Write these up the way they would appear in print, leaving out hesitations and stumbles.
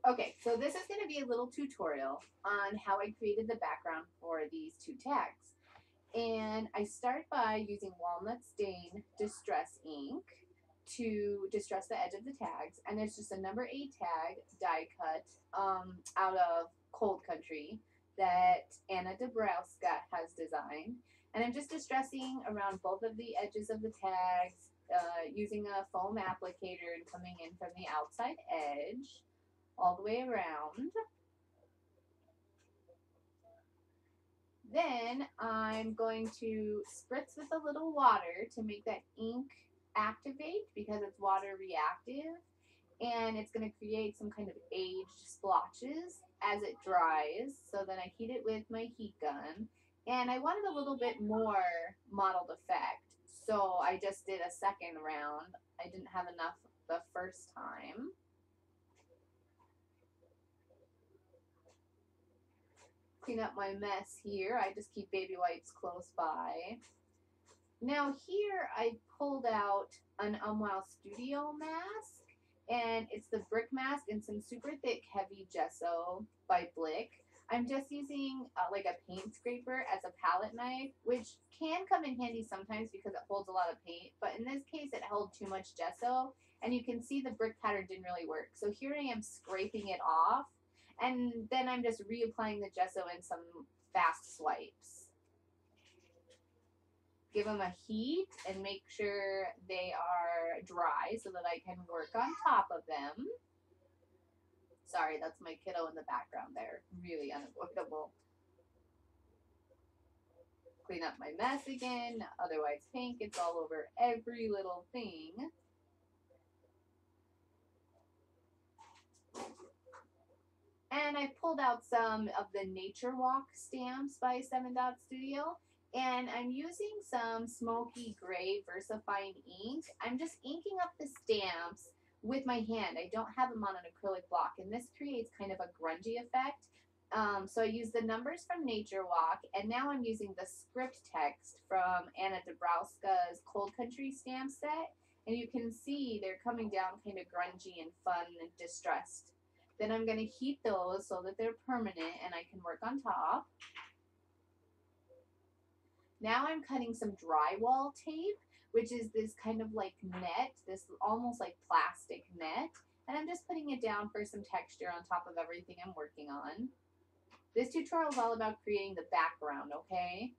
Okay, so this is going to be a little tutorial on how I created the background for these two tags. And I start by using Walnut Stain Distress ink to distress the edge of the tags. And there's just a number 8 tag die cut out of Cold Country that Anna Dabrowska has designed. And I'm just distressing around both of the edges of the tags using a foam applicator and coming in from the outside edge all the way around. Then I'm going to spritz with a little water to make that ink activate because it's water reactive, and it's going to create some kind of aged splotches as it dries. So then I heat it with my heat gun, and I wanted a little bit more mottled effect, so I just did a second round. I didn't have enough the first time. Clean up my mess here. I just keep baby wipes close by. Now here I pulled out an Umwow Studio mask, and it's the brick mask and some super thick heavy gesso by Blick. I'm just using like a paint scraper as a palette knife, which can come in handy sometimes because it holds a lot of paint, but in this case it held too much gesso, and you can see the brick pattern didn't really work. So here I am scraping it off, and then I'm just reapplying the gesso in some fast swipes. Give them a heat and make sure they are dry so that I can work on top of them. Sorry, that's my kiddo in the background there. Really unavoidable. Clean up my mess again, otherwise paint gets all over every little thing. And I pulled out some of the Nature Walk stamps by 7 Dot Studio. And I'm using some smoky gray VersaFine ink. I'm just inking up the stamps with my hand. I don't have them on an acrylic block, and this creates kind of a grungy effect. So I use the numbers from Nature Walk, and now I'm using the script text from Anna Dabrowska's Cold Country stamp set. And you can see they're coming down kind of grungy and fun and distressed. Then I'm going to heat those so that they're permanent and I can work on top. Now I'm cutting some drywall tape, which is this kind of like net, this almost like plastic net. And I'm just putting it down for some texture on top of everything I'm working on. This tutorial is all about creating the background, okay?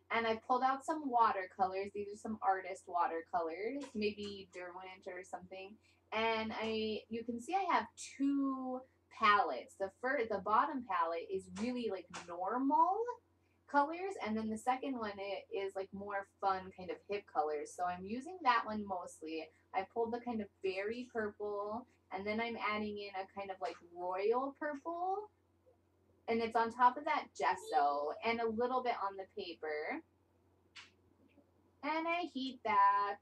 And I pulled out some watercolors. These are some artist watercolors, maybe Derwent or something. And you can see I have two palettes. The bottom palette is really like normal colors, and then the second one is like more fun kind of hip colors. So I'm using that one mostly. I pulled the kind of berry purple, and then I'm adding in a kind of like royal purple, and it's on top of that gesso and a little bit on the paper. And I heat that,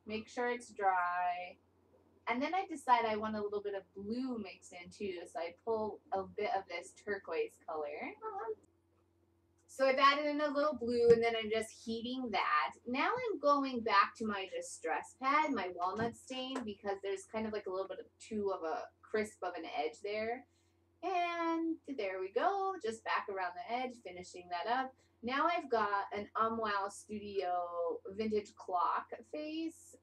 make sure it's dry. And then I decide I want a little bit of blue mixed in too, so I pull a bit of this turquoise color. So I've added in a little blue, and then I'm just heating that. Now I'm going back to my distress pad, my walnut stain, because there's kind of like a little bit of too of a crisp of an edge there. And there we go, just back around the edge, finishing that up. Now I've got an Umwow Studio vintage clock face.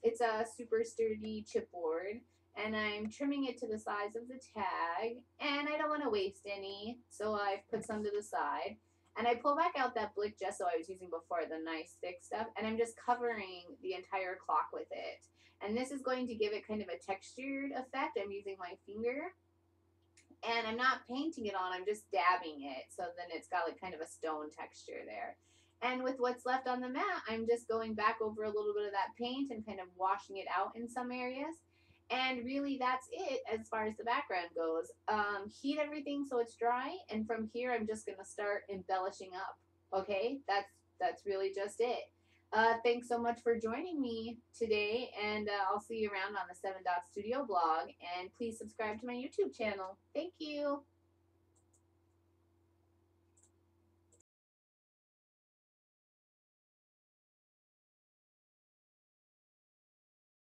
It's a super sturdy chipboard, and I'm trimming it to the size of the tag, and I don't want to waste any, so I've put some to the side. And I pull back out that Blick gesso I was using before, the nice thick stuff, and I'm just covering the entire clock with it. And this is going to give it kind of a textured effect. I'm using my finger, and I'm not painting it on, I'm just dabbing it, so then it's got like kind of a stone texture there. And with what's left on the mat, I'm just going back over a little bit of that paint and kind of washing it out in some areas. And really that's it as far as the background goes. Heat everything so it's dry, and from here I'm just going to start embellishing up. Okay, that's really just it. Thanks so much for joining me today, and I'll see you around on the 7 Dot Studio blog, and please subscribe to my YouTube channel. Thank you.